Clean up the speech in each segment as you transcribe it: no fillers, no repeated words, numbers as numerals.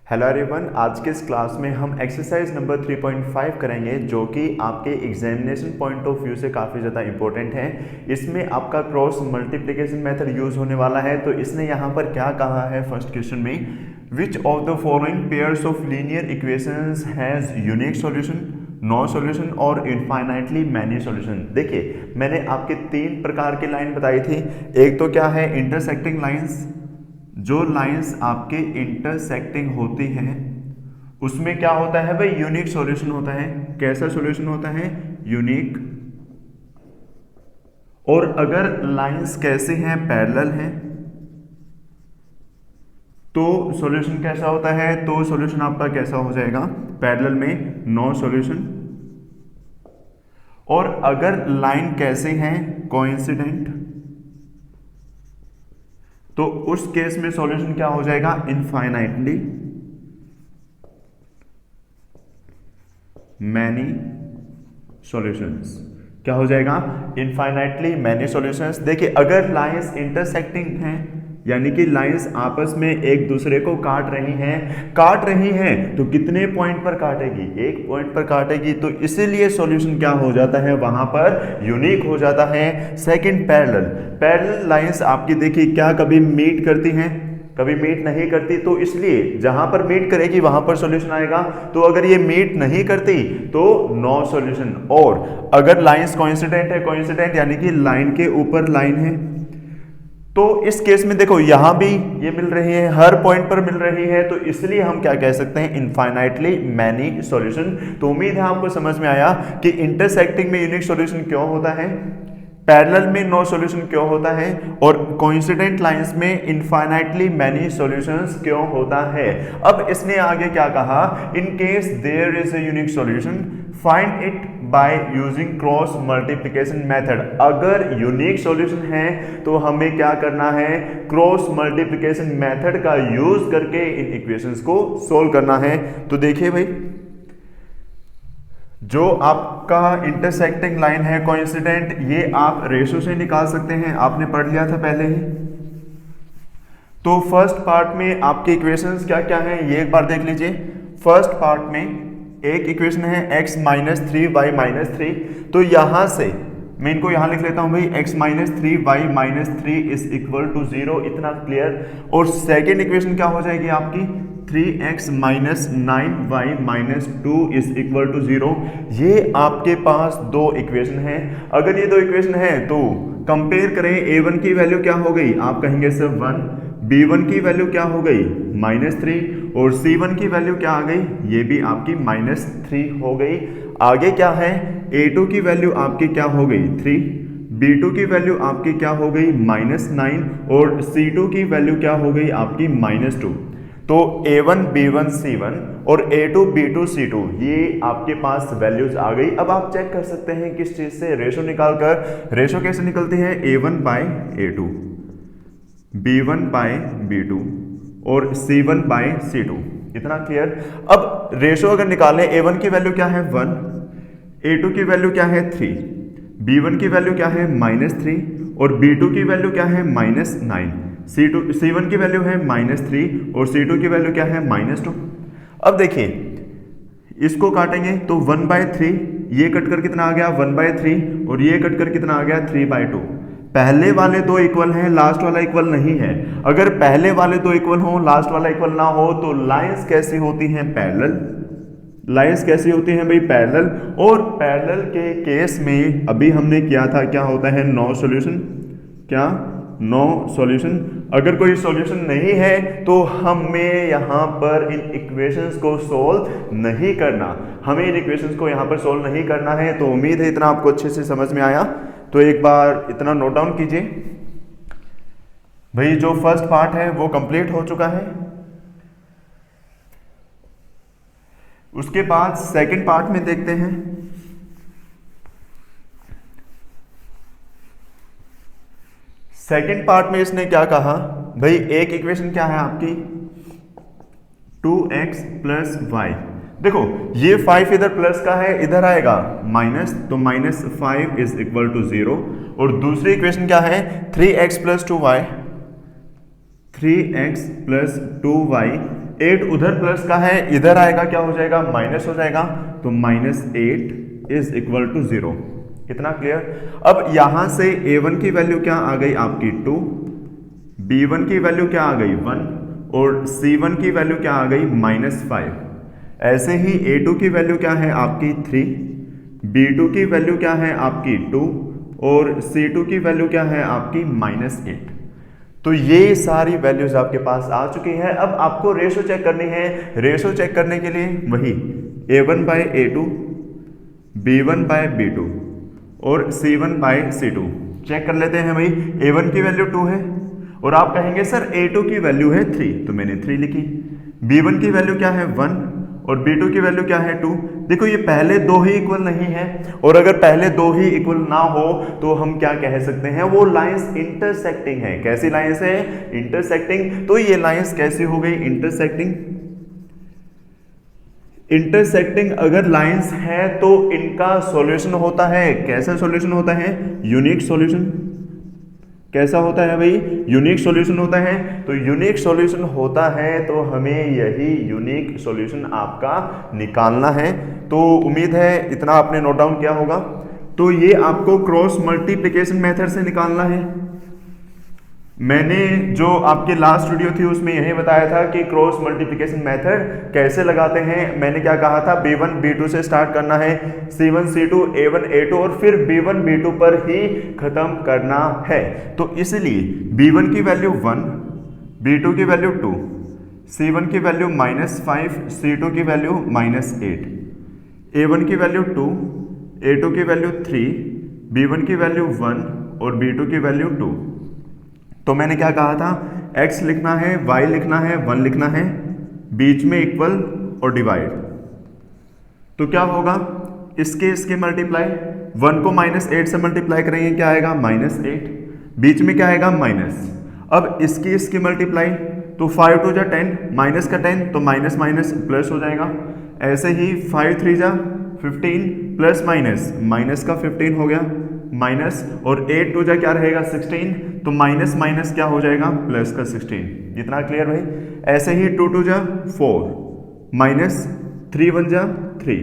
Hello everyone, आज के इस क्लास में हम एक्सरसाइज नंबर 3.5 करेंगे जो कि आपके एग्जामिनेशन पॉइंट ऑफ व्यू से काफ़ी ज़्यादा इंपॉर्टेंट है। इसमें आपका क्रॉस मल्टीप्लिकेशन मेथड यूज़ होने वाला है। तो इसने यहाँ पर क्या कहा है फर्स्ट क्वेश्चन में, which of the following pairs of linear equations has unique solution, no solution और इनफाइनाइटली मैनी सॉल्यूशन। देखिए, मैंने आपके तीन प्रकार की लाइन बताई थी। एक तो क्या है, इंटरसेक्टिंग लाइंस। जो लाइंस आपके इंटरसेक्टिंग होती हैं उसमें क्या होता है भाई, यूनिक सॉल्यूशन होता है। कैसा सॉल्यूशन होता है? यूनिक। और अगर लाइंस कैसे हैं, पैरेलल हैं, तो सॉल्यूशन कैसा होता है? तो सॉल्यूशन आपका कैसा हो जाएगा? पैरेलल में नो सॉल्यूशन। और अगर लाइन कैसे हैं, कोइंसिडेंट, तो उस केस में सॉल्यूशन क्या हो जाएगा? Infinitely many solutions. क्या हो जाएगा? Infinitely many solutions. देखिए, अगर लाइंस इंटरसेक्टिंग हैं, यानी कि लाइंस आपस में एक दूसरे को काट रही हैं, तो कितने पॉइंट पर काटेगी? एक पॉइंट पर काटेगी। तो इसीलिए सॉल्यूशन क्या हो जाता है? वहां पर यूनिक हो जाता है। सेकंड, पैरेलल लाइंस आपकी देखिए क्या कभी मीट करती हैं? कभी मीट नहीं करती। तो इसलिए जहां पर मीट करेगी वहां पर सॉल्यूशन आएगा। तो अगर ये मीट नहीं करती तो नो सॉल्यूशन। और अगर लाइंस कोइंसिडेंट है, कोइंसिडेंट यानी कि लाइन के ऊपर लाइन है, तो इस केस में देखो यहां भी ये मिल रही है, हर पॉइंट पर मिल रही है, तो इसलिए हम क्या कह सकते हैं? Infinitely many solution. तो उम्मीद है आपको समझ में आया कि इंटरसेक्टिंग में यूनिक सॉल्यूशन क्यों होता है, पैरेलल में नो सॉल्यूशन क्यों होता है, और कोइंसिडेंट लाइंस में इनफाइनाइटली मैनी सॉल्यूशंस क्यों होता है। अब इसने आगे क्या कहा, in case there is a unique solution find it by using cross multiplication method. अगर यूनिक सॉल्यूशन है तो हमें क्या करना है? क्रॉस मल्टीप्लिकेशन मेथड का यूज करके इन इक्वेशंस को सोल्व करना है। तो देखिए भाई, जो आपका इंटरसेक्टिंग लाइन है कोइंसिडेंट, ये आप रेशो से निकाल सकते हैं, आपने पढ़ लिया था पहले ही। तो फर्स्ट पार्ट में आपके इक्वेशंस क्या क्या हैं ये एक बार देख लीजिए। फर्स्ट पार्ट में एक इक्वेशन है x माइनस 3y माइनस 3। तो यहां से मैं इनको यहां लिख लेता हूं भाई, x minus 3y minus 3 is equal to 0। इतना क्लियर। और सेकेंड इक्वेशन क्या हो जाएगी आपकी? 3x minus 9y minus 2 is equal to 0। ये आपके पास दो इक्वेशन हैं। अगर ये दो इक्वेशन है तो कंपेयर करें। a1 की वैल्यू क्या हो गई? आप कहेंगे सर 1। b1 की वैल्यू क्या हो गई? -3। और c1 की वैल्यू क्या आ गई? ये भी आपकी -3 हो गई। आगे क्या है? a2 की वैल्यू आपकी क्या हो गई? 3। b2 की वैल्यू आपकी क्या हो गई? -9। और c2 की वैल्यू क्या हो गई आपकी? -2। तो a1 b1 c1 और a2 b2 c2 ये आपके पास वैल्यूज आ गई। अब आप चेक कर सकते हैं किस चीज से? रेशो निकालकर। रेशो कैसे निकलती है? a1 bye a2, b1 bye b2 और c1 बाय c2। इतना क्लियर। अब रेशो अगर निकालें, a1 की वैल्यू क्या है? 1, a2 की वैल्यू क्या है? 3, b1 की वैल्यू क्या है? -3 और b2 की वैल्यू क्या है? -9। c1 की वैल्यू है -3 और c2 की वैल्यू क्या है? -2। अब देखिए, इसको काटेंगे तो 1/3, ये कटकर कितना आ गया? 1/3 और ये कटकर कितना आ गया? 3/2। पहले वाले दो इक्वल हैं, लास्ट वाला इक्वल नहीं है। अगर पहले वाले दो इक्वल हो, लास्ट वाला इक्वल ना हो, तो लाइंस कैसी होती हैं? पैरेलल। लाइंस कैसी होती हैं भाई? पैरेलल। और पैरेलल के केस में अभी हमने किया था, क्या होता है? No solution. क्या? No solution. अगर कोई सॉल्यूशन नहीं है तो हमें यहां पर इन इक्वेशंस को सोल्व नहीं करना। हमें इन इक्वेशंस को यहां पर सोल्व नहीं करना है। तो उम्मीद है इतना आपको अच्छे से समझ में आया। तो एक बार इतना नोट डाउन कीजिए भाई। जो फर्स्ट पार्ट है वो कंप्लीट हो चुका है। उसके बाद सेकंड पार्ट में देखते हैं। सेकंड पार्ट में इसने क्या कहा भाई? एक इक्वेशन क्या है आपकी? 2x plus y। देखो, ये 5 इधर प्लस का है, इधर आएगा माइनस, तो -5 इज इक्वल टू 0। और दूसरी इक्वेशन क्या है? 3x plus 2y, 3x plus 2y 8 उधर प्लस का है, इधर आएगा क्या हो जाएगा, माइनस हो जाएगा, तो -8 इज इक्वल टू 0। कितना क्लियर। अब यहां से a1 की वैल्यू क्या आ गई आपकी 2, b1 की वैल्यू क्या आ गई 1 और c1 की वैल्यू क्या आ गई -5। ऐसे ही a2 की वैल्यू क्या है आपकी 3, b2 की वैल्यू क्या है आपकी 2 और c2 की वैल्यू क्या है आपकी -8। तो ये सारी वैल्यूज आपके पास आ चुकी हैं। अब आपको रेशो चेक करनी है। रेशो चेक करने के लिए वही a1/a2, b1 बाय b2 और c1 बाय c2 चेक कर लेते हैं भाई। a1 की वैल्यू 2 है और आप कहेंगे सर a2 की वैल्यू है 3, तो मैंने 3 लिखी। b1 की वैल्यू क्या है 1 और b2 की वैल्यू क्या है 2। देखो ये पहले दो ही इक्वल नहीं है, और अगर पहले दो ही इक्वल ना हो तो हम क्या कह सकते हैं, वो लाइंस इंटरसेक्टिंग है। कैसी लाइंस है, इंटरसेक्टिंग। तो ये लाइंस कैसी हो गई, इंटरसेक्टिंग। इंटरसेक्टिंग अगर लाइंस है तो इनका सॉल्यूशन होता है, कैसा सॉल्यूशन होता है, यूनिक सॉल्यूशन। कैसा होता है भाई, यूनिक सॉल्यूशन होता है। तो यूनिक सॉल्यूशन होता है तो हमें यही यूनिक सॉल्यूशन आपका निकालना है। तो उम्मीद है इतना आपने नोट डाउन किया होगा। तो ये आपको क्रॉस मल्टीप्लिकेशन मेथड से निकालना है। मैंने जो आपके लास्ट वीडियो थी उसमें यही बताया था कि क्रॉस मल्टीप्लिकेशन मेथड कैसे लगाते हैं। मैंने क्या कहा था, b1 b2 से स्टार्ट करना है, c1 c2 a1 a2 और फिर b1 b2 पर ही खत्म करना है। तो इसलिए b1 की वैल्यू 1, b2 की वैल्यू 2, c1 की वैल्यू -5, c2 की वैल्यू -8, a1 की वैल्यू 2, a2 की वैल्यू 3, b1 की वैल्यू 1 और b2 की वैल्यू 2। तो मैंने क्या कहा था, x लिखना है, y लिखना है, 1 लिखना है, बीच में इक्वल और डिवाइड। तो क्या होगा, इसके मल्टीप्लाई, 1 को -8 से मल्टीप्लाई करेंगे क्या आएगा, -8, बीच में क्या आएगा माइनस। अब इसकी मल्टीप्लाई, तो 5 2 जा 10, माइनस का 10 तो माइनस माइनस प्लस हो जाएगा। ऐसे ही 5 3 जा 15 प्लस माइनस, माइनस का 15 हो गया माइनस, और 8 2 जा क्या रहेगा 16, तो माइनस माइनस क्या हो जाएगा प्लस का 16। इतना क्लियर भाई। ऐसे ही 2 2 जा 4 माइनस 3 1 जा 3।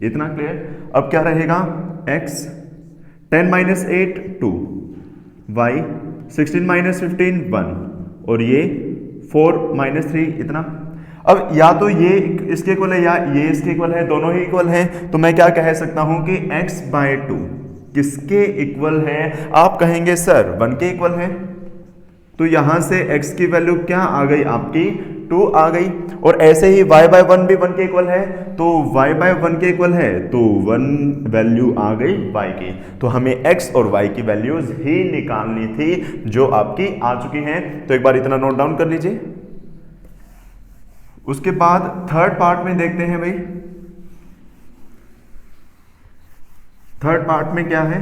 इतना क्लियर। अब क्या रहेगा, x 10 - 8 2, y 16 - 15 1 और ये 4 - 3। इतना। अब या तो ये इसके इक्वल है या ये इसके इक्वल है, दोनों ही इक्वल है। तो मैं क्या कह सकता हूं कि x/2 किसके इक्वल है, आप कहेंगे सर 1 के इक्वल है। तो यहां से x की वैल्यू क्या आ गई आपकी 2 आ गई, और ऐसे ही y/1 भी 1 के इक्वल है, तो y/1 के इक्वल है तो 1 वैल्यू आ गई y की। तो हमें x और y की वैल्यूज ही निकालनी थी जो आपकी आ चुकी हैं। तो एक बार इतना नोट डाउन कर लीजिए। उसके बाद थर्ड पार्ट में देखते हैं भाई। थर्ड पार्ट में क्या है,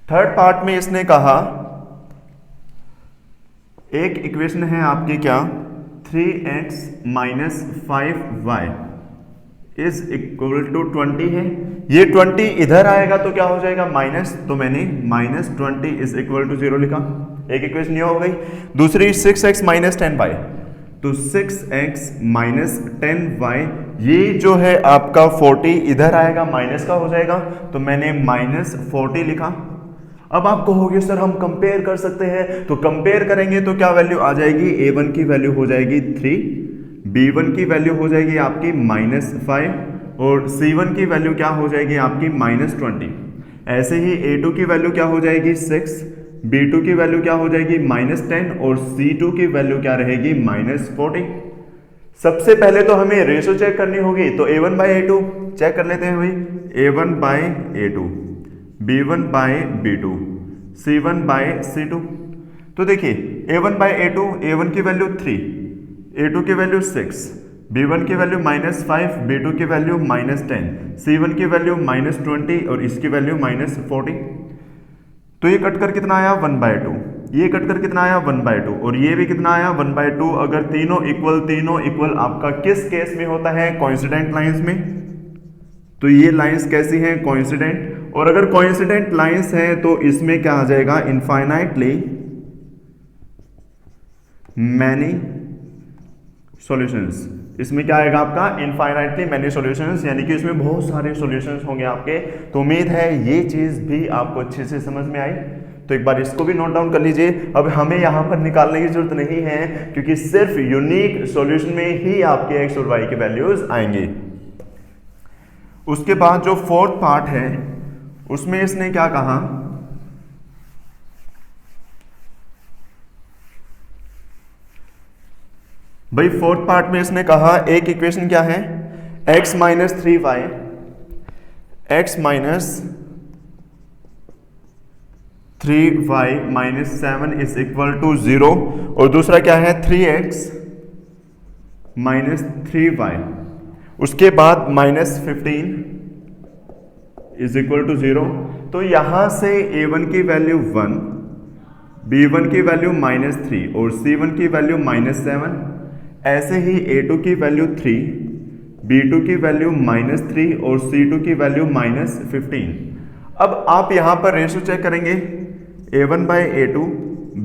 थर्ड पार्ट में इसने कहा एक इक्वेशन है आपकी क्या, 3x - 5y is equal to 20 है। ये 20 इधर आएगा तो क्या हो जाएगा माइनस, तो मैंने -20 इज इक्वल टू 0 लिखा। एक इक्वेशन ये हो गई। दूसरी 6x - 10y, तो 6x - 10y ये जो है आपका 40 इधर आएगा माइनस का हो जाएगा, तो मैंने -40 लिखा। अब आप कहोगे सर हम कंपेयर कर सकते हैं, तो कंपेयर करेंगे तो क्या वैल्यू आ जाएगी, a1 की वैल्यू हो जाएगी 3, b1 की वैल्यू हो जाएगी आपकी -5 और c1 की वैल्यू क्या हो जाएगी आपकी -20। ऐसे ही a2 की वैल्यू क्या हो जाएगी 6, b2 की वैल्यू क्या हो जाएगी -10 और c2 की वैल्यू क्या रहेगी -40। सबसे पहले तो हमें रेशो चेक करनी होगी, तो a1/a2 चेक कर लेते हैं भाई। a1/a2, b1/b2, c1/c2। तो देखिए a1/a2, a1 की वैल्यू 3, a2 की वैल्यू 6, b1 की वैल्यू -5, b2 की वैल्यू -10, c1 की वैल्यू -20 और इसकी वैल्यू -40। तो ये कटकर कितना आया 1/2, ये कटकर कितना आया 1/2 और ये भी कितना आया 1/2। अगर तीनों इक्वल आपका किस केस में होता है, कोइंसिडेंट लाइंस में। तो ये लाइंस कैसी हैं, कोइंसिडेंट। और अगर कोइंसिडेंट लाइंस हैं तो इसमें क्या आ जाएगा, इनफाइनाइटली मैनी सॉल्यूशंस। इसमें क्या आएगा आपका, इनफाइनाइटली मैनी सॉल्यूशंस, यानी कि इसमें बहुत सारे सॉल्यूशंस होंगे आपके। तो उम्मीद है ये चीज भी आपको अच्छे से समझ में आई। तो एक बार इसको भी नोट डाउन कर लीजिए। अब हमें यहां पर निकालने की जरूरत नहीं है, क्योंकि सिर्फ यूनिक सॉल्यूशन में ही आपके एक्स और वाई के वैल्यूज आएंगे। उसके बाद जो फोर्थ पार्ट है उसमें इसने क्या कहा, भाई फोर्थ पार्ट में इसने कहा एक इक्वेशन क्या है, x minus 3y, x minus 3y minus 7 is equal to 0, और दूसरा क्या है 3x माइनस 3y, उसके बाद माइनस 15 इज इक्वल टू 0। तो यहां से a1 की वैल्यू 1, b1 की वैल्यू माइनस 3 और c1 की वैल्यू माइनस 7, ऐसे ही a2 की वैल्यू 3, b2 की वैल्यू माइनस 3 और c2 की वैल्यू माइनस 15। अब आप यहां पर रेशो चेक करेंगे, a1 bye a2,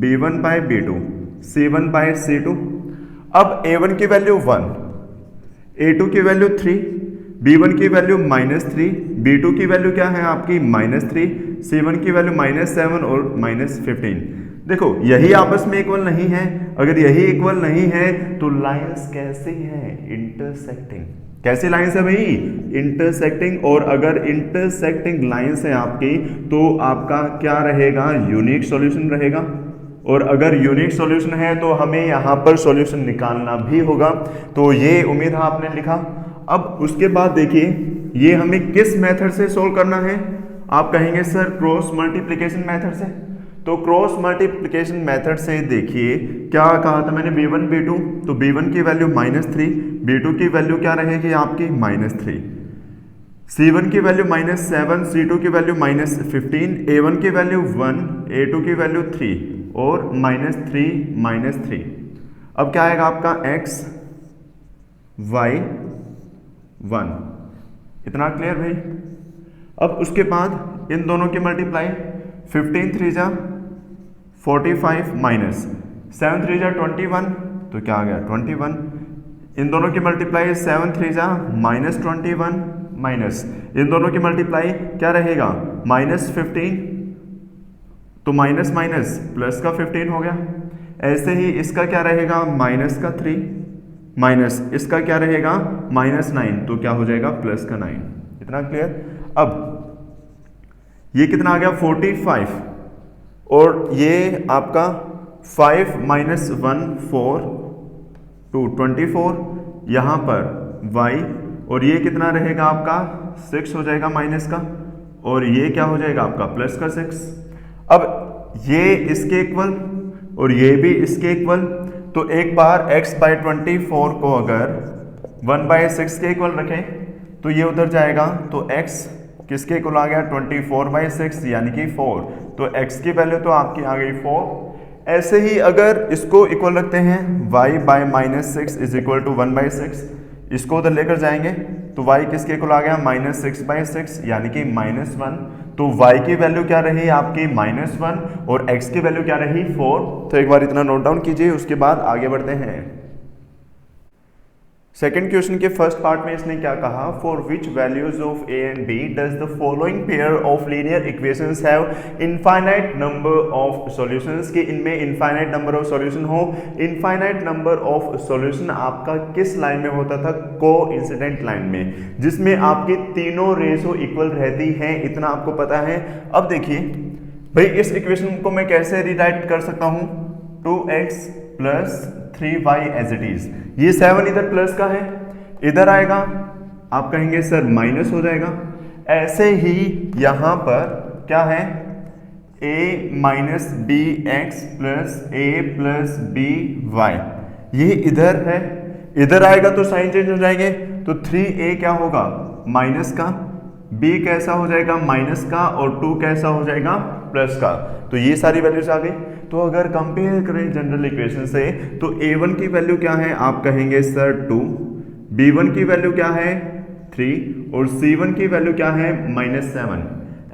b1 bye b2, c1 bye c2। अब a1 की वैल्यू 1, a2 की वैल्यू 3, b1 की वैल्यू माइनस 3, b2 की वैल्यू क्या है आपकी माइनस 3, c1 की वैल्यू माइनस 7 और माइनस 15। देखो यही आपस में इक्वल नहीं है। अगर यही इक्वल नहीं है तो लाइंस कैसी है, इंटरसेक्टिंग। कैसी लाइंस है भाई, इंटरसेक्टिंग। और अगर इंटरसेक्टिंग लाइंस है आपकी तो आपका क्या रहेगा, यूनिक सॉल्यूशन रहेगा। और अगर यूनिक सॉल्यूशन है तो हमें यहाँ पर सॉल्यूशन निकालना भी होगा। तो ये उम्मीद है आपने लिखा। अब उसके बाद देखिए ये हमें किस मेथड से सोल्व करना है। आप कहेंगे सर क्रॉस मल्टीप्लिकेशन मेथड से। तो क्रॉस मल्टीप्लिकेशन मेथड से देखिए क्या कहा था मैंने, b1 b2, तो b1 की वैल्यू माइनस 3, b2 की वैल्यू क्या रहेगी आपकी माइनस 3, c1 की वैल्यू माइनस 7, c2 की वैल्यू माइनस 15, a1 की वैल्यू 1, a2 की वैल्यू 3 और माइनस 3 माइनस 3। अब क्या आएगा आपका x y 1। इतना क्लियर भाई। अब उसके बाद इन दोनों की मल्टीप्लाई, 15 3 जा 45 माइनस 7 3 जा 21, तो क्या आ गया 21। इन दोनों की मल्टीप्लाई 7 3 जा माइनस 21 माइनस, इन दोनों की मल्टीप्लाई क्या रहेगा माइनस 15, तो माइनस माइनस प्लस का 15 हो गया। ऐसे ही इसका क्या रहेगा माइनस का 3 माइनस इसका क्या रहेगा माइनस 9, तो क्या हो जाएगा प्लस का 9। इतना क्लियर। अब ये कितना आ गया 45, और ये आपका 5 माइनस 1 4 2 24, यहाँ पर y, और ये कितना रहेगा आपका 6 हो जाएगा माइनस का, और ये क्या हो जाएगा आपका प्लस का 6। अब ये इसके इक्वल और ये भी इसके इक्वल, तो एक बार x बाई 24 को अगर 1 बाई 6 के इक्वल रखें तो ये उधर जाएगा, तो x किसके इक्वल आ गया 24 बाई 6 यानी कि 4, तो x की वैल्यू तो आपकी आ गई 4। ऐसे ही अगर इसको इक्वल रखते हैं y by minus 6 is equal to 1 by 6, इसको उधर लेकर जाएंगे तो y किसके इक्वल आ गया माइनस 6 बाई 6 यानी कि माइनस 1, तो y की वैल्यू क्या रही आपकी माइनस 1 और x की वैल्यू क्या रही 4। तो एक बार इतना नोट डाउन कीजिए, उसके बाद आगे बढ़ते हैं। सेकेंड क्वेश्चन के फर्स्ट पार्ट में इसने क्या कहा, for which values of a and b does the following pair of linear equations have infinite number of solutions, कि इनमें इनफाइनाइट नंबर ऑफ सॉल्यूशन हो। इनफाइनाइट नंबर ऑफ सॉल्यूशन आपका किस लाइन में होता था, कोइंसिडेंट लाइन में, जिसमें आपकी तीनों रेशो इक्वल रहती हैं, इतना आपको पता है। अब देखिए भाई इस इक्वेशन को मैं कैसे रिराइट कर सकता हूं, 2x plus 3y as it is. ये 7 इधर प्लस का है, इधर आएगा आप कहेंगे सर माइनस हो जाएगा। ऐसे ही यहां पर क्या है a minus B X plus a plus B Y, ये इधर है, इधर आएगा तो साइन चेंज हो जाएंगे, तो 3a क्या होगा माइनस का, b कैसा हो जाएगा माइनस का, और 2 कैसा हो जाएगा प्लस का। तो ये सारी वैल्यूज आ गई। तो अगर कंपेयर करें जनरल इक्वेशन से तो a1 की वैल्यू क्या है आप कहेंगे सर 2, b1 की वैल्यू क्या है 3 और c1 की वैल्यू क्या है माइनस 7।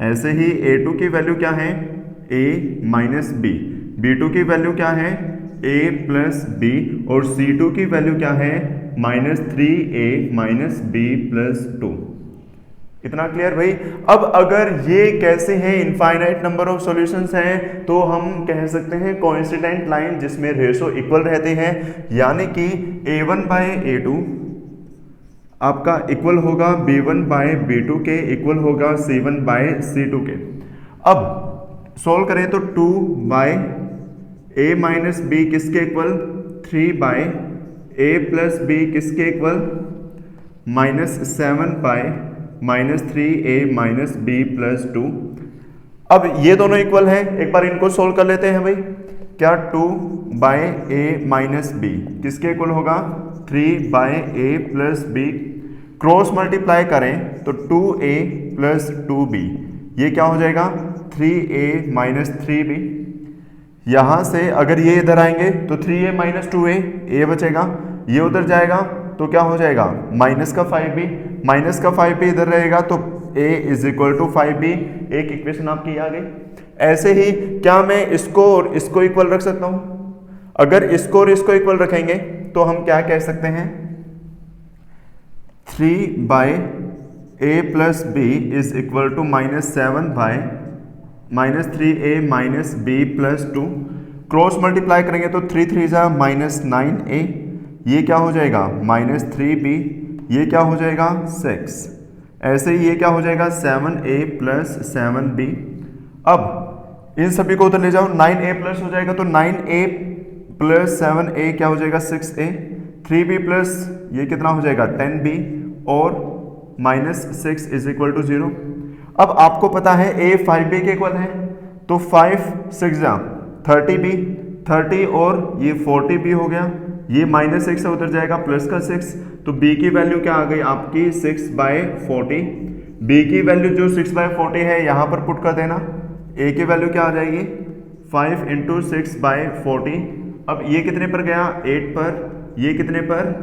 ऐसे ही a2 की वैल्यू क्या है, a माइनस बी, b2 की वैल्यू क्या है, a प्लस बी, और c2 की वैल्यू क्या है, -3a माइनस बी प्लस 2। इतना क्लियर भाई। अब अगर ये कैसे हैं, इनफाइनाइट नंबर ऑफ सॉल्यूशंस हैं, तो हम कह सकते हैं कोइंसिडेंट लाइन जिसमें रेशो इक्वल रहते हैं, यानी कि a1 बाय a2 आपका इक्वल होगा b1 बाय b2 के, इक्वल होगा c1 बाय c2 के। अब सॉल्व करें तो 2 बाय a माइनस बी किसके equal, 3 by a plus B किसके equal, -7 by -3a minus B plus 2। अब ये दोनों इक्वल हैं, एक बार इनको सोल्व कर लेते हैं भाई। क्या 2 बाय a माइनस बी किसके इक्वल होगा, 3 by a plus B, cross multiply करें तो 2a प्लस 2b, ये क्या हो जाएगा, 3a माइनस 3b। यहां से अगर ये इधर आएंगे तो 3a माइनस 2a, a बचेगा, ये उधर जाएगा तो क्या हो जाएगा, माइनस का 5b, माइनस का 5b इधर रहेगा तो a is equal to 5b। एक इक्वेशन आपकी आ गई। ऐसे ही क्या मैं इसको और इसको इक्वल रख सकता हूं? अगर इसको और इसको इक्वल रखेंगे तो हम क्या कह सकते हैं, 3 by a plus B is equal to -7 by -3a minus B plus 2। Cross multiply करेंगे तो 3 3 जा -9a, ये क्या हो जाएगा, -3b, ये क्या हो जाएगा 6। ऐसे ही ये क्या हो जाएगा 7a प्लस 7b। अब इन सभी को उधर ले जाओ, 9a प्लस हो जाएगा तो 9a प्लस 7a क्या हो जाएगा 6a, 3b प्लस ये कितना हो जाएगा 10b, और -6 इज इक्वल टू 0। अब आपको पता है a 5b के इक्वल है, तो 5 6 जा 30b, 30 और ये 40b हो गया, ये -6 से उधर जाएगा प्लस का 6, तो b की वैल्यू क्या आ गई आपकी 6 बाय 40। b की वैल्यू जो 6 बाय 40 है यहां पर पुट कर देना, a की वैल्यू क्या आ जाएगी 5 इंटू 6 बाय 40। अब ये कितने पर गया 8 पर, ये कितने पर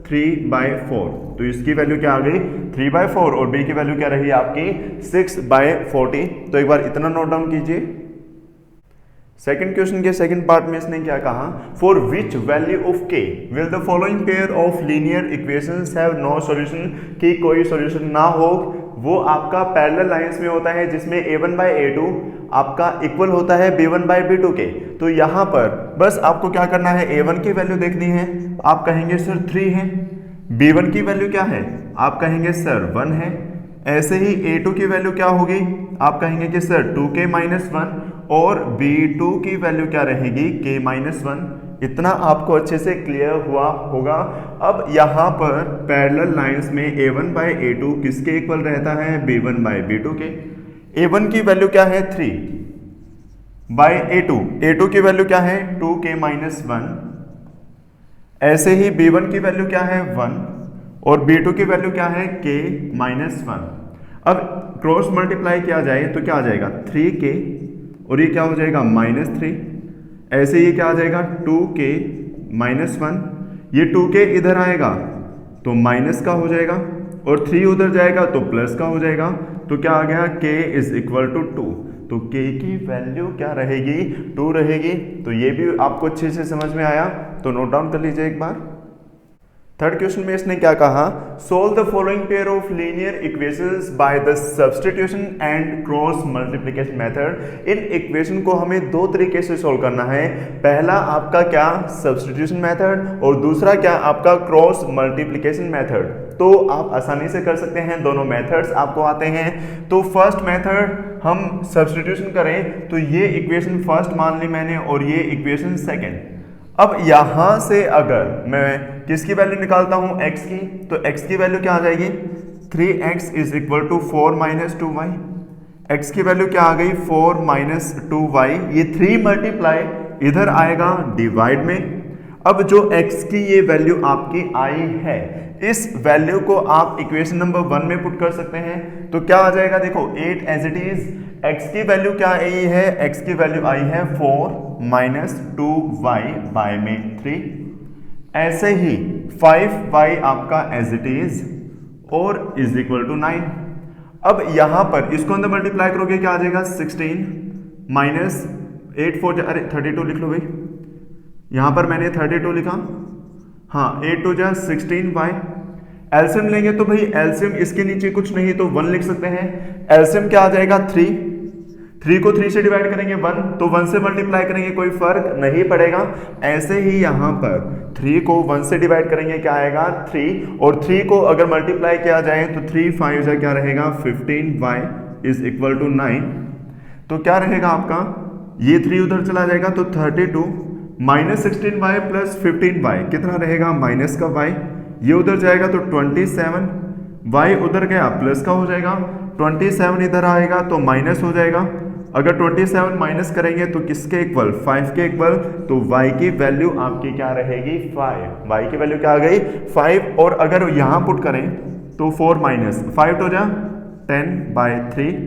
3 बाय 4, तो इसकी वैल्यू क्या आ गई 3 बाय 4, और b की वैल्यू क्या रही आपकी 6 बाय 40। तो एक बार इतना नोट डाउन कीजिए। सेकंड क्वेश्चन के सेकंड पार्ट में इसने क्या कहा, for which value of k will the following pair of linear equations have no solution, कि कोई सॉल्यूशन ना हो, वो आपका पैरेलल लाइंस में होता है जिसमें a1 बाय a2 आपका इक्वल होता है b1 बाय b2 के। तो यहां पर बस आपको क्या करना है, a1 की वैल्यू देखनी है, आप कहेंगे सर 3 है, b1 की वैल्यू क्या है, आप कहेंगे सर 1 है, ऐसे ही a2 की वैल्यू क्या होगी, आप कहेंगे कि सर 2k माइनस 1, और b2 की वैल्यू क्या रहेगी k माइनस 1। इतना आपको अच्छे से क्लियर हुआ होगा। अब यहाँ पर पैरेलल लाइंस में a1 बाय a2 किसके इक्वल रहता है, b1 बाय b2 के। a1 की वैल्यू क्या है 3 बाय a2, a2 की वैल्यू क्या है 2k माइनस 1, ऐसे ही b1 की वैल्यू क्या है 1, और b2 की वैल्यू क्या है k माइनस 1। अब क्रॉस मल्टीप्लाई किया जाए तो क्या आ जाएगा 3k, और ये क्या हो जाएगा -3, ऐसे ये क्या आ जाएगा 2k माइनस 1, ये 2k इधर आएगा तो माइनस का हो जाएगा, और 3 उधर जाएगा तो प्लस का हो जाएगा, तो क्या आ गया k इज इक्वल टू 2। तो k की वैल्यू क्या रहेगी 2 रहेगी। तो ये भी आपको अच्छे से समझ में आया, तो नोट डाउन कर लीजिए एक बार। थर्ड क्वेश्चन में इसने क्या कहा, solve the following pair of linear equations by the substitution and cross multiplication method. In equation को हमें दो तरीके से सोल्व करना है, पहला आपका क्या सब्स्टिट्यूशन मेथड, और दूसरा क्या आपका क्रॉस मल्टीप्लिकेशन मेथड। तो आप आसानी से कर सकते हैं, दोनों मेथड्स आपको आते हैं। तो फर्स्ट मेथड हम सब्स्टिट्यूशन करें तो ये इक्वेशन फर्स्ट मान ली मैंने, और ये इक्वेशन सेकेंड। अब यहां से अगर मैं किसकी वैल्यू निकालता हूं x की, तो x की वैल्यू क्या आ जाएगी 3x is equal to 4 minus 2y। x की वैल्यू क्या आ गई 4 माइनस 2y, ये 3 मल्टीप्लाई इधर आएगा डिवाइड में। अब जो x की ये वैल्यू आपकी आई है, इस वैल्यू को आप इक्वेशन नंबर 1 में पुट कर सकते हैं, तो क्या आ जाएगा देखो 8 एज इट इज। x की वैल्यू क्या आई है, x की वैल्यू आई है 4 माइनस 2y बाय में 3, ऐसे ही 5y आपका एज इट इज और इज इक्वल टू 9। अब यहां पर इसको अंदर मल्टीप्लाई करोगे क्या आ जाएगा 16 माइनस 8 4 अरे 32 लिख लो भाई, यहां पर मैंने 32 लिखा, हाँ 8 2 जा 16y। एलसीएम लेंगे तो भाई एलसीएम इसके नीचे कुछ नहीं तो 1 लिख सकते हैं। एलसीएम क्या आ जाएगा 3 को 3 से डिवाइड करेंगे 1, तो 1 से मल्टीप्लाई करेंगे कोई फर्क नहीं पड़ेगा। ऐसे ही यहां पर 3 को 1 से डिवाइड करेंगे क्या आएगा 3, और 3 को अगर मल्टीप्लाई किया जाए तो 3 5 से क्या रहेगा 15y इज इक्वल टू 9। तो क्या रहेगा आपका, ये 3 उधर चला जाएगा तो 32 माइनस 16y प्लस 15y कितना रहेगा माइनस का y, ये उधर जाएगा तो 27, y उधर गया प्लस का हो जाएगा, 27 इधर आएगा तो माइनस हो जाएगा। अगर 27 माइनस करेंगे तो किसके इक्वल 5 के इक्वल, तो y की वैल्यू आपकी क्या रहेगी 5, y की वैल्यू क्या आ गई 5। और अगर यहां पुट करें तो 4 माइनस 5 तो जा 10/3,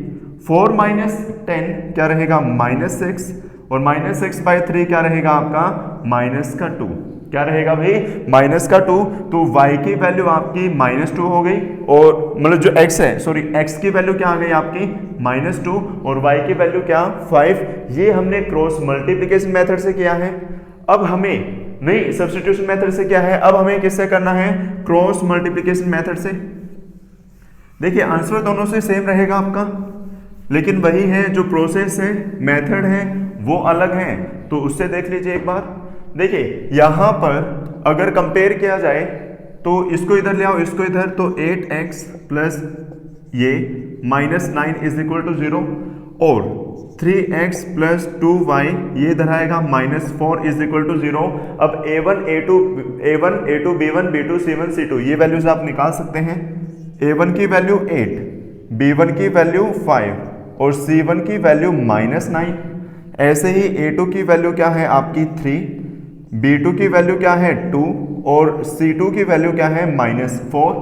4 माइनस 10 क्या रहेगा -6, और -6/3 क्या रहेगा आपका -2, क्या रहेगा भाई -2। तो y की वैल्यू आपकी -2 हो गई, और मतलब जो x है सॉरी x की वैल्यू क्या आ गई आपकी -2 और y की वैल्यू क्या 5। ये हमने क्रॉस मल्टीप्लिकेशन मेथड से किया है। अब हमें नहीं सब्स्टिट्यूशन मेथड से क्या है, अब हमें किससे करना है क्रॉस मल्टीप्लिकेशन मेथड से। देखिए आंसर दोनों से सेम रहेगा आपका, लेकिन वही है जो प्रोसेस है मेथड है वो अलग है, तो उससे देख लीजिए एक बार। देखिए यहां पर अगर कंपेयर किया जाए तो इसको इधर ले आओ इसको इधर, तो 8x प्लस ये -9 इज इक्वल टू 0, और 3x प्लस 2y ये इधर आएगा -4 इज इक्वल टू 0। अब a1 a2 b1 b2 c1 c2 ये वैल्यूज आप निकाल सकते हैं। a1 की वैल्यू 8, b1 की वैल्यू 5 और c1 की वैल्यू -9। ऐसे ही a2 की वैल्यू क्या है आपकी 3, b2 की वैल्यू क्या है 2 और c2 की वैल्यू क्या है -4।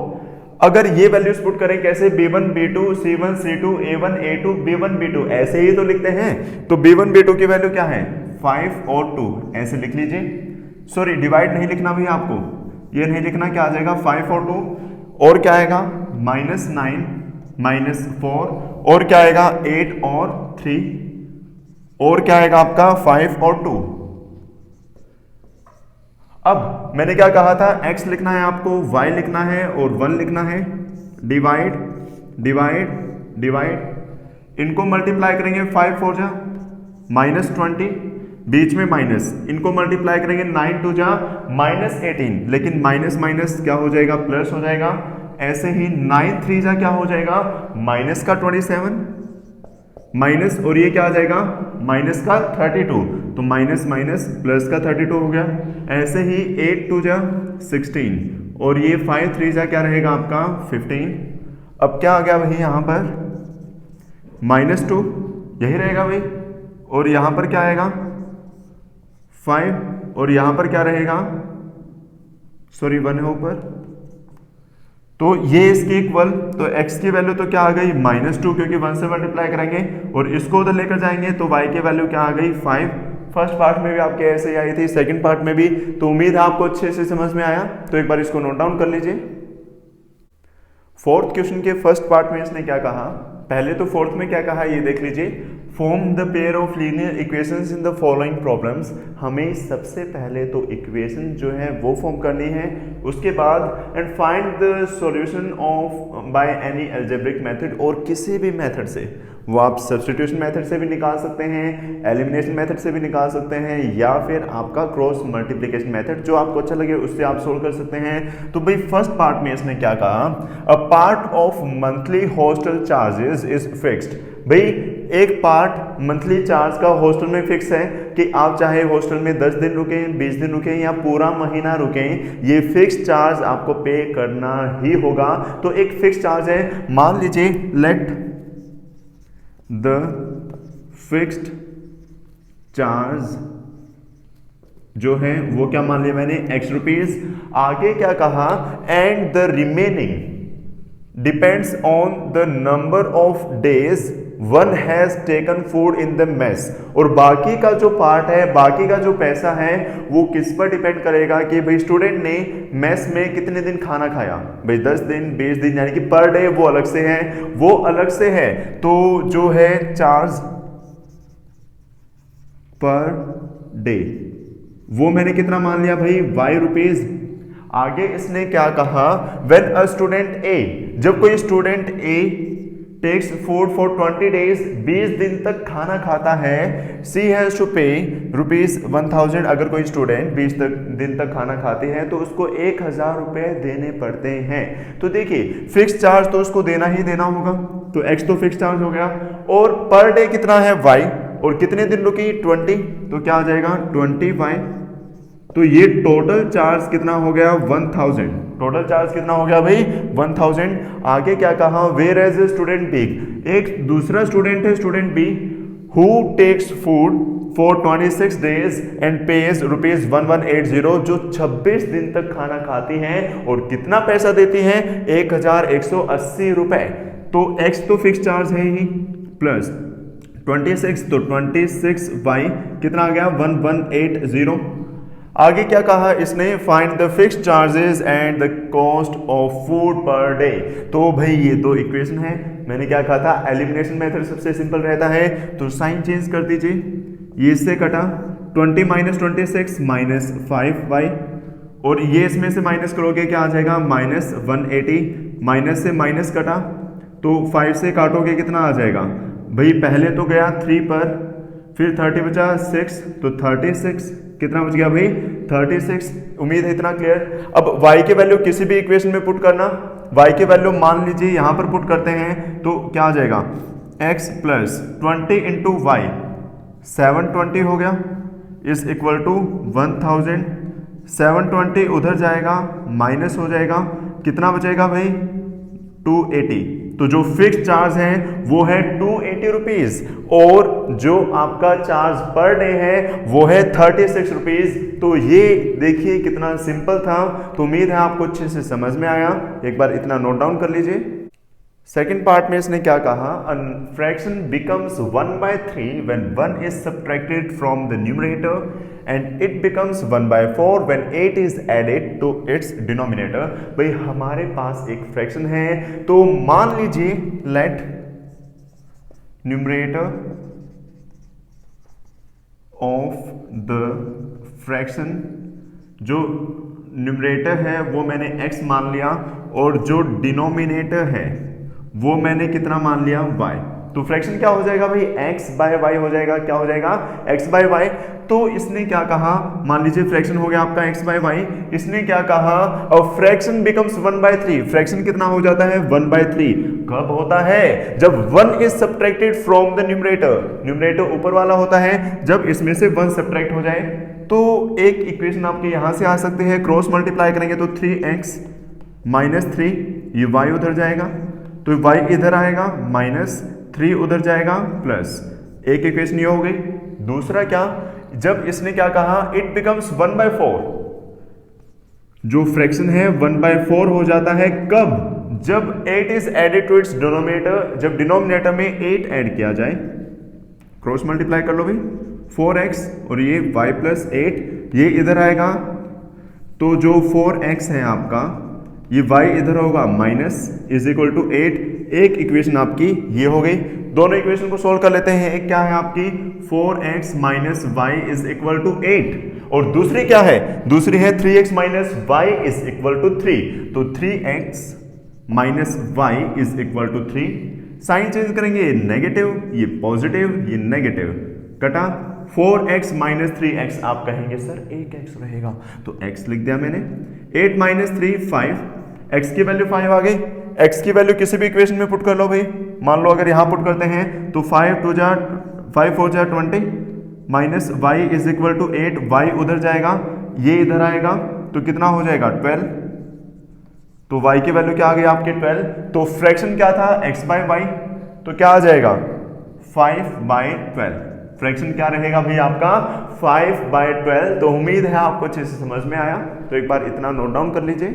अगर ये वैल्यूज पुट करें कैसे b1 b2 c1 c2 a1 a2 b1 b2 ऐसे ही तो लिखते हैं, तो b1 b2 की वैल्यू क्या है 5 और 2 ऐसे लिख लीजिए। सॉरी डिवाइड नहीं लिखना भैया आपको, ये नहीं लिखना, क्या आ जाएगा 5 और 2, और क्या आएगा -9 -4, और क्या आएगा 8 और 3, और क्या आएगा आपका 5 और 2। अब मैंने क्या कहा था x लिखना है आपको, y लिखना है और 1 लिखना है। डिवाइड डिवाइड डिवाइड, इनको मल्टीप्लाई करेंगे 5 4 जा -20, बीच में माइनस, इनको मल्टीप्लाई करेंगे 9 2 जा -18, लेकिन माइनस माइनस क्या हो जाएगा प्लस हो जाएगा। ऐसे ही 9 3 जा क्या हो जाएगा माइनस का 27 माइनस, और ये क्या आ जाएगा माइनस का 32, तो माइनस माइनस प्लस का 32 हो गया। ऐसे ही 8 2 जा 16, और ये 5 3 जा क्या रहेगा आपका 15। अब क्या आ गया भाई यहाँ पर -2 यही रहेगा भाई, और यहाँ पर क्या आएगा 5, और यहाँ पर क्या रहेगा सॉरी 1 है ऊपर, तो ये इसके इक्वल, तो x की वैल्यू तो क्या आ गई -2 क्योंकि 1 से मल्टीप्लाई करेंगे, और इसको उधर लेकर जाएंगे तो y की वैल्यू क्या आ गई 5। फर्स्ट पार्ट में भी आपके ऐसे ही आई थी, सेकंड पार्ट में भी, तो उम्मीद है आपको अच्छे से समझ में आया। तो एक बार इसको नोट डाउन कर लीजिए। फोर्थ क्वेश्चन के फर्स्ट पार्ट में इसने क्या कहा, पहले तो फोर्थ में क्या कहा ये देख लीजिए। Form the pair of linear equations in the following problems. हमें सबसे पहले तो इक्वेशन जो है वो फॉर्म करनी है, उसके बाद and find the solution of by any algebraic method, और किसी भी मेथड से, वो आप सब्स्टिट्यूशन मेथड से भी निकाल सकते हैं, एलिमिनेशन मेथड से भी निकाल सकते हैं, या फिर आपका क्रॉस मल्टीप्लिकेशन मेथड जो आपको अच्छा लगे उससे आप सोल्व कर सकते हैं। तो भाई फर्स्ट पार्ट में इसने क्या कहा, a part of monthly hostel charges is fixed. भाई एक पार्ट मंथली चार्ज का हॉस्टल में फिक्स है कि आप चाहे हॉस्टल में 10 दिन रुकें, 20 दिन रुकें या पूरा महीना रुकें, ये फिक्स चार्ज आपको पे करना ही होगा। तो एक फिक्स चार्ज है, मान लीजिए लेट द फिक्स्ड चार्ज जो है वो क्या मान लिया मैंने x रुपीज। आगे क्या कहा, and the remaining depends on the number of days one has taken food in the mess. और बाकी का जो पार्ट है, बाकी का जो पैसा है वो किस पर डिपेंड करेगा कि भाई स्टूडेंट ने मेस में कितने दिन खाना खाया। भाई 10 दिन, 20 दिन, यानी कि पर डे वो अलग से है, वो अलग से है। तो जो है चार्ज पर डे वो मैंने कितना मान लिया भाई, वाई रुपीज। आगे इसने क्या कहा, व्हेन अ स्टूडेंट ए, जब कोई student A takes food for 20 days, 20 दिन तक खाना खाता है, सी हैज टू पे ₹1000। अगर कोई स्टूडेंट 20 दिन तक खाना खाते हैं तो उसको 1000 रुपए देने पड़ते हैं। तो देखिए फिक्स चार्ज तो उसको देना ही देना होगा, तो एक्स तो फिक्स चार्ज हो गया, और पर डे कितना है वाई, और कितने दिन रुकी 20, तो क्या आ जाएगा 20y। तो ये टोटल चार्ज कितना हो गया 1000। टोटल चार्ज कितना हो गया भाई 1000। आगे क्या कहा, whereas a student B, एक दूसरा स्टूडेंट है student B, who takes food for 26 days and pays ₹1180, जो 26 दिन तक खाना खाती हैं और कितना पैसा देती हैं 1180 रुपए। तो x तो फिक्स चार्ज है ही, प्लस 26, तो 26y कितना आ गया 1180। आगे क्या कहा इसने, find the fix charges and the cost of food per day. तो भाई ये तो इक्वेशन है, मैंने क्या कहा था, एलिमिनेशन मेथड सबसे सिंपल रहता है, तो साइन चेंज कर दीजिए, ये इससे कटा 20 - 26 - 5y, और ये इसमें से माइनस करोगे क्या आ जाएगा -180, माइनस से माइनस कटा तो 5 से काटोगे कितना आ जाएगा भाई, पहले तो गया 3 पर, फिर 30 बचा 6, तो 36 कितना बच गया भाई 36। उम्मीद है इतना क्लियर। अब y की वैल्यू किसी भी इक्वेशन में पुट करना, y की वैल्यू मान लीजिए यहां पर पुट करते हैं तो क्या आ जाएगा x प्लस 20 इंटू वाई, 720 हो गया, इज इक्वल टू 1000। 720 उधर जाएगा माइनस हो जाएगा, कितना बचेगा भाई 280। तो जो फिक्स चार्ज है वो है 280 रुपीज, और जो आपका चार्ज पर डे है वो है 36 रुपीज। तो ये देखिए कितना सिंपल था। तो उम्मीद है आपको अच्छे से समझ में आया, एक बार इतना नोट डाउन कर लीजिए। सेकेंड पार्ट में इसने क्या कहा, a fraction becomes 1/3 when 1 is subtracted from the numerator and it becomes 1/4 when 8 is added to its denominator। भाई हमारे पास एक फ्रैक्शन है, तो मान लीजिए let numerator of the fraction, जो न्यूमरेटर है वो मैंने x मान लिया, और जो डिनोमिनेटर है वो मैंने कितना मान लिया y। तो फ्रैक्शन क्या हो जाएगा भाई x/y हो जाएगा, क्या हो जाएगा x/y। तो इसने क्या कहा, मान लीजिए फ्रैक्शन हो गया आपका x/y, इसने क्या कहा, अ फ्रैक्शन बिकम्स 1/3। फ्रैक्शन कितना हो जाता है 1/3, कब होता है जब 1 is subtracted from the numerator. Numerator ऊपर वाला होता है, जब इसमें से 1 सब्ट्रैक्ट हो जाए। तो एक इक्वेशन आपके यहां से आ सकते हैं, क्रॉस मल्टीप्लाई करेंगे तो 3x - 3, ये y उधर जाएगा, तो y इधर आएगा, -3 उधर जाएगा, प्लस एक इक्वेशन ये हो गई। दूसरा क्या, जब इसने क्या कहा, इट बिकम्स 1/4, जो फ्रैक्शन है 1/4 हो जाता है, कब, जब 8 is added to its denominator, जब डिनोमिनेटर में 8 ऐड किया जाए। क्रॉस मल्टीप्लाई कर लो भाई, 4x और ये y + 8, ये इधर आएगा, तो जो 4x है आपका, ये y इधर होगा माइनस, इज इक्वल टू 8। एक इक्वेशन आपकी ये हो गई। दोनों इक्वेशन को सोल्व कर लेते हैं। एक क्या है आपकी 4x - y is equal to 8, और दूसरी क्या है, दूसरी है 3x - y is equal to 3। तो 3x - y is equal to 3। Sign change करेंगे, नेगेटिव, ये पॉजिटिव, ये नेगेटिव, कटा 4x - 3x, आप कहेंगे सर 1x रहेगा, तो x लिख दिया मैंने। 8 - 3 5, x की वैल्यू 5 आ गई। x की वैल्यू किसी भी इक्वेशन में पुट कर लो भाई, मान लो अगर यहां पुट करते हैं तो 5 4 जा 20 minus y is equal to 8, y उधर जाएगा, ये इधर आएगा, तो कितना हो जाएगा 12। तो y की वैल्यू क्या आ गई आपके 12। तो फ्रैक्शन क्या था x/y, तो क्या आ जाएगा 5/12। फ्रैक्शन क्या रहेगा भाई आपका 5/12। तो उम्मीद है आपको अच्छे से समझ में आया, तो एक बार इतना नोट डाउन कर लीजिए।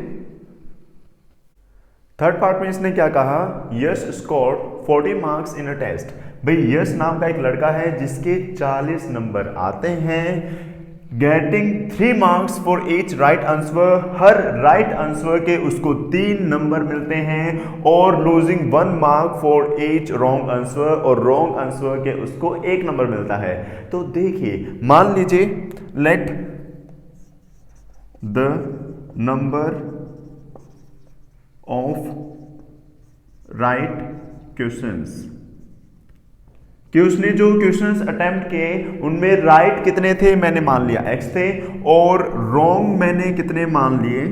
थर्ड पार्ट में इसने क्या कहा, Yash scored 40 marks in a test भाई यश नाम का एक लड़का है जिसके 40 नंबर आते हैं, getting 3 marks for each right answer, her right answer के उसको 3 नंबर मिलते हैं, और losing 1 mark for each wrong answer, और रॉन्ग आंसर के उसको 1 नंबर मिलता है। तो देखिए मान लीजिए let the number of right questions, कि उसने जो क्वेश्चंस अटेम्प्ट किए उनमें राइट कितने थे, मैंने मान लिया x थे, और रॉन्ग मैंने कितने मान लिए,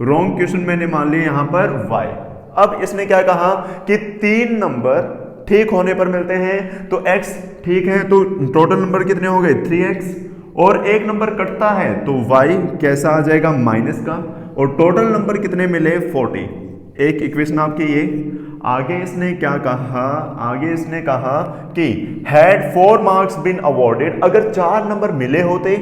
रॉन्ग क्वेश्चन मैंने मान लिए यहां पर y। अब इसने क्या कहा कि 3 नंबर ठीक होने पर मिलते हैं, तो x ठीक है, तो टोटल नंबर कितने हो गए 3x, और एक नंबर कटता है तो y कैसा आ जाएगा माइनस का, और टोटल नंबर कितने मिले 40। एक इक्वेशन आपकी ये। आगे इसने क्या कहा, आगे इसने कहा कि हैड 4 मार्क्स बीन अवॉर्डेड, अगर 4 नंबर मिले होते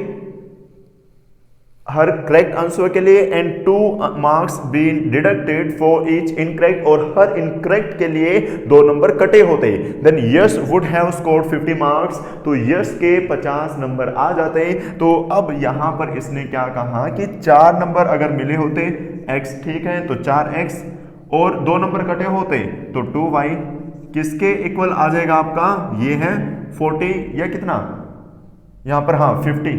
हर करेक्ट आंसर के लिए, and 2 marks been deducted for each incorrect, और हर इनकरेक्ट के लिए 2 नंबर कटे होते, then Yash would have scored 50 marks, तो यश के 50 नंबर आ जाते। तो अब यहां पर इसने क्या कहा कि 4 नंबर अगर मिले होते, x ठीक है तो 4x, और 2 नंबर कटे होते तो 2y, किसके इक्वल आ जाएगा आपका, ये है 40 या कितना यहां पर, हाँ 50।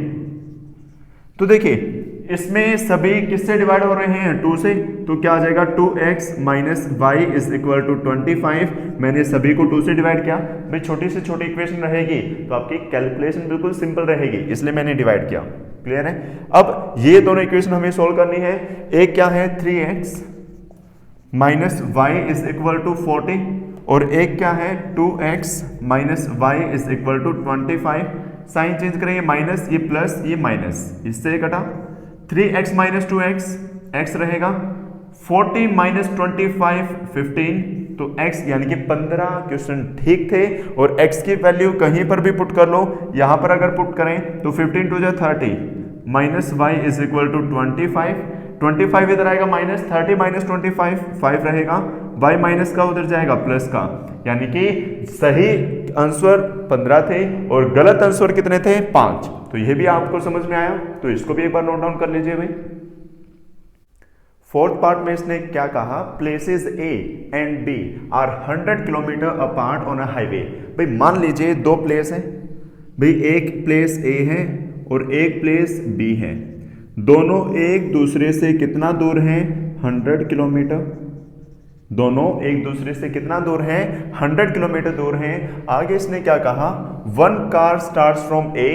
तो देखिए इसमें सभी किससे डिवाइड हो रहे हैं 2 से, तो क्या आ जाएगा 2x minus Y is equal to 25। मैंने सभी को 2 से डिवाइड किया, भाई छोटी से छोटी इक्वेशन रहेगी तो आपकी कैलकुलेशन बिल्कुल सिंपल रहेगी, इसलिए मैंने डिवाइड किया। क्लियर है। अब ये दोनों इक्वेशन हमें सोल्व करनी है। एक क्या है 3x minus Y is equal to 40, और एक क्या है 2x minus Y is equal to 25। Sign change करें, ये माइनस ये प्लस ये माइनस, इससे कटा 3x माइनस 2x, x रहेगा 40 माइनस 25 15, तो x यानी कि 15 क्वेश्चन ठीक थे, और x की वैल्यू कहीं पर भी पुट कर लो, यहां पर अगर पुट करें तो 15 to 30 minus Y is equal to 25 इधर आएगा माइनस 30 माइनस 25 5 रहेगा, y माइनस का उधर जाएगा प्लस का, यानी कि सही आंसर 15 थे और गलत आंसर कितने थे 5। तो ये भी आपको समझ में आया, तो इसको भी एक बार नोट डाउन कर लीजिए भाई। फोर्थ पार्ट में इसने क्या कहा, places A and B are 100 kilometre apart on a highway. भाई मान लीजिए 2 प्लेस है, भाई एक प्लेस A है और एक प्लेस B है, दोनों एक दूसरे से कितना दूर हैं 100 किलोमीटर, दोनों एक दूसरे से कितना दूर हैं 100 किलोमीटर दूर हैं। आगे इसने क्या कहा, 1 कार स्टार्ट्स फ्रॉम A,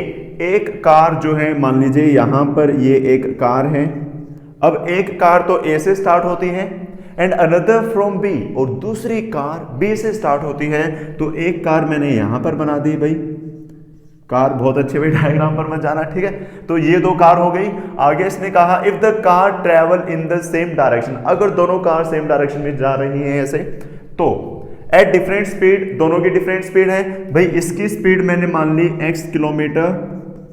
एक कार जो है मान लीजिए यहां पर ये एक कार है, अब एक कार तो A से स्टार्ट होती है, एंड अनदर फ्रॉम B, और दूसरी कार B से स्टार्ट होती है। तो एक कार मैंने यहां पर बना दी भाई, कार बहुत अच्छे भाई डायग्राम पर मत जाना, ठीक है। तो ये 2 कार हो गई। आगे इसने कहा if the car travel in the same direction, अगर दोनों कार सेम डायरेक्शन में जा रही हैं ऐसे, तो एट डिफरेंट स्पीड, दोनों की डिफरेंट स्पीड है, भाई इसकी स्पीड मैंने मान ली x किलोमीटर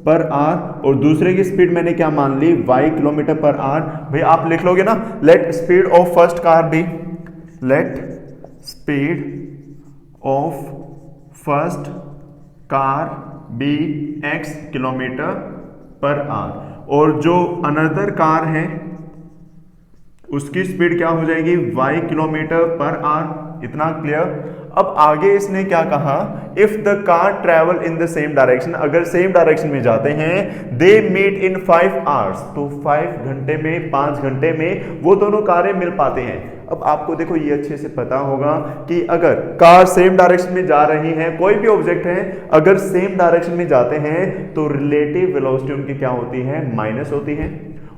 पर आर, और दूसरे की स्पीड मैंने क्या मान ली y किलोमीटर पर आर। भाई आप लिख लोगे ना, let speed of first car be, let speed of first car be x kilometre per hour, और जो अनदर कार है उसकी स्पीड क्या हो जाएगी y किलोमीटर पर आर। इतना क्लियर। अब आगे इसने क्या कहा, if the car travel in the same direction, अगर सेम डायरेक्शन में जाते हैं, दे मीट इन 5 आवर्स, तो 5 घंटे में 5 घंटे में वो दोनों कारें मिल पाते हैं। अब आपको देखो ये अच्छे से पता होगा कि अगर कार सेम डायरेक्शन में जा रही है, कोई भी ऑब्जेक्ट है अगर सेम डायरेक्शन में जाते हैं तो रिलेटिव वेलोसिटी उनकी क्या होती है, माइनस होती है।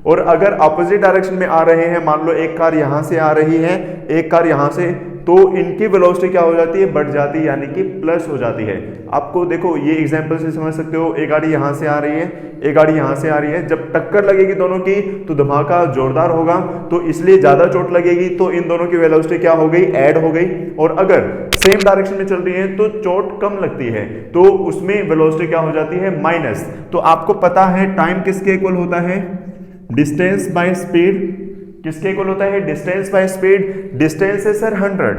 और अगर अपोजिट डायरेक्शन में आ रहे हैं, मान लो एक कार यहां से आ रही है, एक कार यहां से, तो इनकी वेलोसिटी क्या हो जाती है, बढ़ जाती है, यानी कि प्लस हो जाती है। आपको देखो ये एग्जांपल से समझ सकते हो, एक गाड़ी यहां से आ रही है, एक गाड़ी यहां से आ रही है, जब टक्कर लगेगी दोनों की तो धमाका जोरदार होगा, तो इसलिए ज्यादा चोट लगेगी, तो इन दोनों की वेलोसिटी क्या हो गई, ऐड हो गई। और अगर सेम डायरेक्शन में चल रही है तो चोट कम लगती है, तो उसमें वेलोसिटी क्या हो जाती है, माइनस। तो आपको पता है टाइम किसके इक्वल होता है, डिस्टेंस बाय स्पीड। किसके इक्वल होता है, डिस्टेंस बाय स्पीड। डिस्टेंस है सर 100,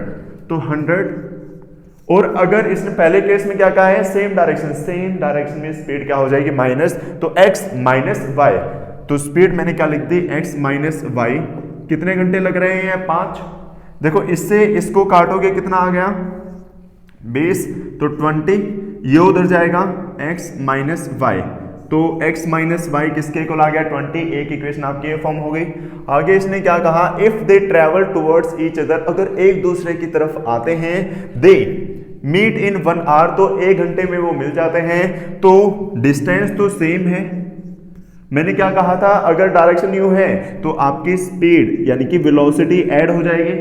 तो 100 और अगर इसने पहले केस में क्या कहा है, सेम डायरेक्शन में स्पीड क्या हो जाएगी, माइनस, तो x माइनस वाई, तो स्पीड मैंने क्या लिख दी, x माइनस वाई। कितने घंटे लग रहे हैं, 5। देखो इससे इसको काटोगे कितना आ गया, 20, तो 20, ये उधर जाएगा x माइनस वाई, तो x माइनस वाई किसके इक्वल आ गया, 20। एक इक्वेशन आपकी ये फॉर्म हो गई। आगे इसने क्या कहा, if they travel towards each other, अगर एक दूसरे की तरफ आते हैं, दे मीट इन 1 आवर, तो 1 घंटे में वो मिल जाते हैं, तो डिस्टेंस तो सेम है। मैंने क्या कहा था, अगर डायरेक्शन यू है तो आपकी स्पीड यानी कि वेलोसिटी ऐड हो जाएगी,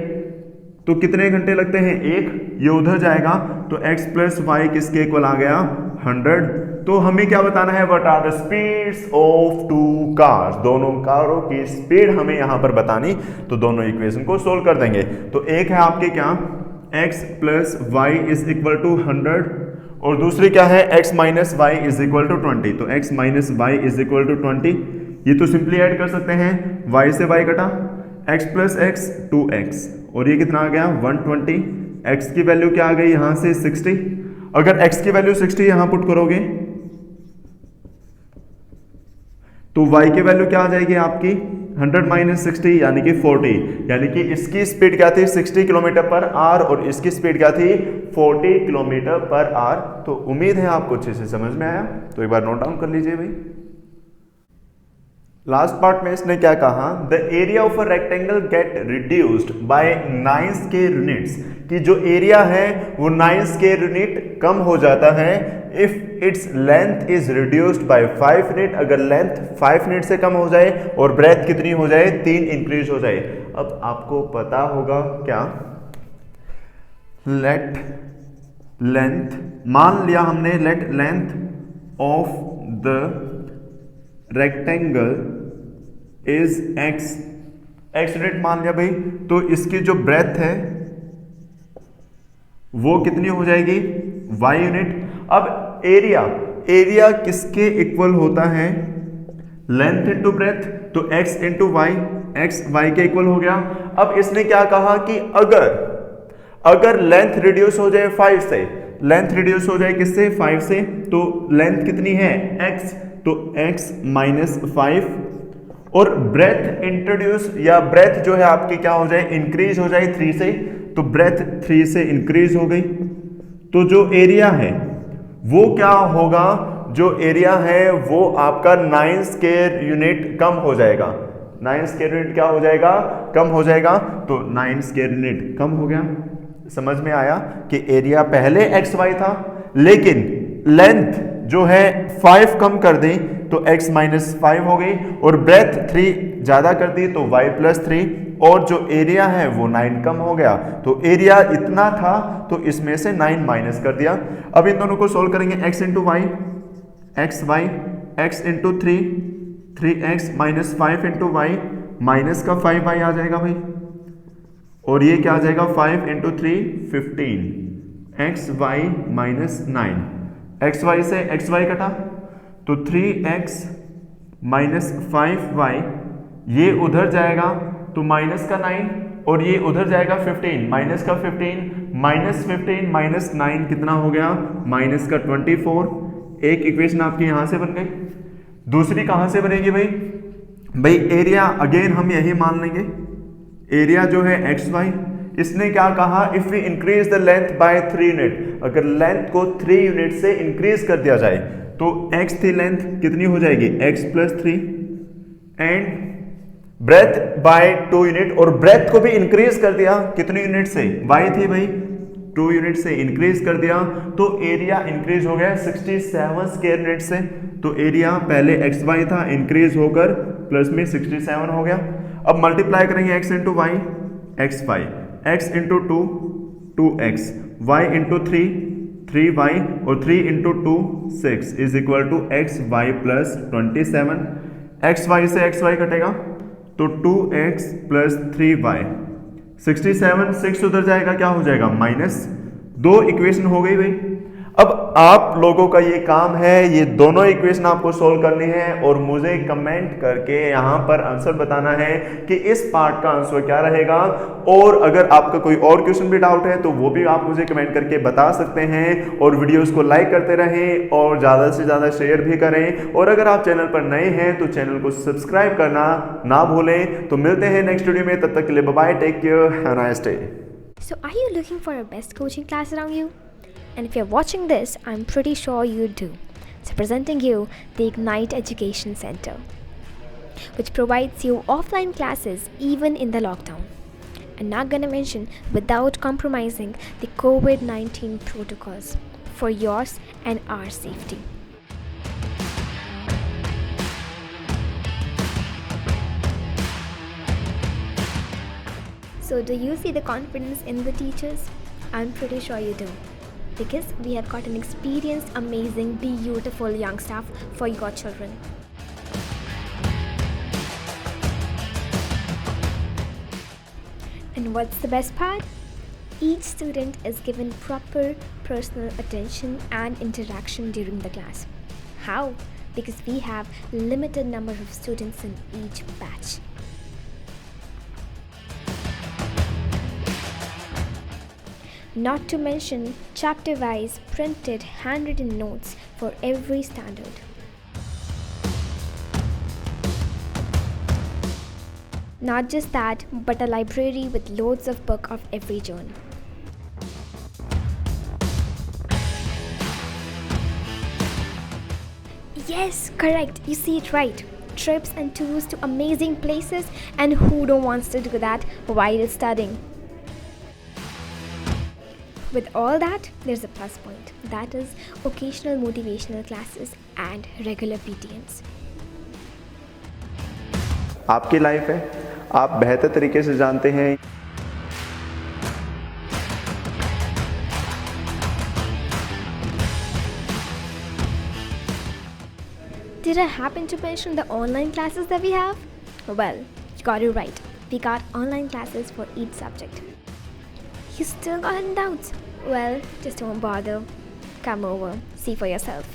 तो कितने घंटे लगते हैं, 1, ये उधर जाएगा, तो x प्लस वाई किसके इक्वल आ गया, 100। तो हमें क्या बताना है, what are the speeds of 2 cars, दोनों कारों की स्पीड हमें यहां पर बतानी, तो दोनों इक्वेशन को सोल्व कर देंगे। तो एक है आपके क्या, x plus Y is equal to 100, और दूसरी क्या है, x minus Y is equal to 20, तो x minus Y is equal to 20, ये तो सिंपली ऐड कर सकते हैं, y से y कटा, x प्लस x 2x, और ये कितना आ गया, 120, x की वैल्यू क्या आ गई यहां से 60, अगर x की वैल्यू 60 यहां पुट करोगे तो y की वैल्यू क्या आ जाएगी आपकी, 100 माइनस 60 यानी कि 40, यानी कि इसकी स्पीड क्या थी, 60 किलोमीटर पर आवर, और इसकी स्पीड क्या थी, 40 किलोमीटर पर आवर। तो उम्मीद है आपको अच्छे से समझ में आया, तो एक बार नोट डाउन कर लीजिए भाई। लास्ट पार्ट में इसने क्या कहा, the area of a rectangle gate reduced by 9 square units, कि जो एरिया है वो 9 स्क्वायर यूनिट कम हो जाता है if its length is reduced by 5 unit, अगर लेंथ 5 यूनिट से कम हो जाए और ब्रेथ कितनी हो जाए, 3 इंक्रीज हो जाए। अब आपको पता होगा क्या, लेट लेंथ, मान लिया हमने late length of the rectangle is x unit मान लिया भाई, तो इसकी जो ब्रेथ है वो कितनी हो जाएगी, y यूनिट। अब एरिया किसके इक्वल होता है, लेंथ इंटू ब्रेथ, तो x into Y, x y के इक्वल हो गया। अब इसने क्या कहा कि अगर लेंथ रिड्यूस हो जाए 5 से, लेंथ रिड्यूस हो जाए किससे, 5 से, तो लेंथ कितनी है, x, तो x माइनस 5, और ब्रेथ इंट्रोड्यूस या ब्रेथ जो है आपकी क्या हो जाए, इंक्रीज हो जाए 3 से, तो ब्रेथ 3 से इंक्रीज हो गई, तो जो एरिया है वो क्या होगा, जो एरिया है वो आपका 9 स्क्वायर यूनिट कम हो जाएगा, 9 स्क्वायर यूनिट क्या हो जाएगा, कम हो जाएगा, तो 9 स्क्वायर यूनिट कम हो गया। समझ में आया कि एरिया पहले एक्स वाई था, लेकिन लेंथ जो है 5 कम कर दी तो x माइनस 5 हो गई, और ब्रेथ 3 ज्यादा कर दी तो y प्लस 3, और जो एरिया है वो 9 कम हो गया, तो एरिया इतना था तो इसमें से 9 माइनस कर दिया। अब इन दोनों को सोल्व करेंगे, x into Y, X Y, x into 3x minus 5 into Y, minus का 5y आ जाएगा भाई, और ये क्या आ जाएगा, 5 into 3 15, X Y minus 9, X Y से एक्स वाई कटा, तो 3x माइनस 5y, ये उधर जाएगा तो माइनस का 9, और ये उधर जाएगा 15, माइनस का 15, माइनस 15 माइनस 9 कितना हो गया, माइनस का 24। एक इक्वेशन आपकी यहां से बन गई, दूसरी कहां से बनेगी भाई एरिया अगेन हम यही मान लेंगे, एरिया जो है एक्स वाई, इसने क्या कहा, if we increase the length by 3 unit, अगर लेंथ को 3 यूनिट से इंक्रीज कर दिया जाए तो x थी लेंथ कितनी हो जाएगी, x plus 3, and breadth by 2 unit, और ब्रेथ को भी इंक्रीज कर दिया कितनी यूनिट से, y थी भाई 2 यूनिट से इंक्रीज कर दिया, तो एरिया इंक्रीज हो गया 67 स्क्वायर यूनिट से, तो एरिया पहले एक्स वाई था इंक्रीज होकर प्लस में 67 हो गया। अब मल्टीप्लाई करेंगे x into Y, X Y, x into 2x, y into 3y, और 3 into 2 6 is equal to X Y plus 27, X Y से एक्स वाई कटेगा तो 2x प्लस 3y, 67 6 उधर जाएगा क्या हो जाएगा माइनस, 2 इक्वेशन हो गई भाई। अब आप लोगों का ये काम है, ये दोनों इक्वेशन आपको सोल्व करनी है और मुझे कमेंट करके यहाँ पर आंसर बताना है कि इस पार्ट का आंसर क्या रहेगा। और अगर आपका कोई और क्वेश्चन भी डाउट है तो वो भी आप मुझे कमेंट करके बता सकते हैं। और वीडियोस को लाइक करते रहें और ज़्यादा से ज़्यादा शेयर भी करें। और अगर आप चैनल पर नए हैं तो चैनल को सब्सक्राइब करना ना भूलें। तो मिलते हैं नेक्स्ट वीडियो में, तब तक के लिए bye bye, take care, have a nice day. So, are you looking for a best coaching class around you? And if you're watching this, I'm pretty sure you do. So, presenting you the Ignite Education Center, which provides you offline classes even in the lockdown. And not gonna mention without compromising the COVID-19 protocols for yours and our safety. So, do you see the confidence in the teachers? I'm pretty sure you do. Because we have got an experienced, amazing, beautiful young staff for your children. And what's the best part? Each student is given proper personal attention and interaction during the class. How? Because we have limited number of students in each batch. Not to mention chapter-wise printed handwritten notes for every standard. Not just that, but a library with loads of books of every genre. Yes, correct, you see it right. Trips and tours to amazing places, and who don't want to do that while studying? With all that, there's a plus point. That is occasional motivational classes and regular PTMs. आपकी life है, आप बेहतर तरीके से जानते हैं। Did I happen to mention the online classes that we have? Well, you got it right. We got online classes for each subject. You still got any doubts? Well, just don't bother. Come over, see for yourself.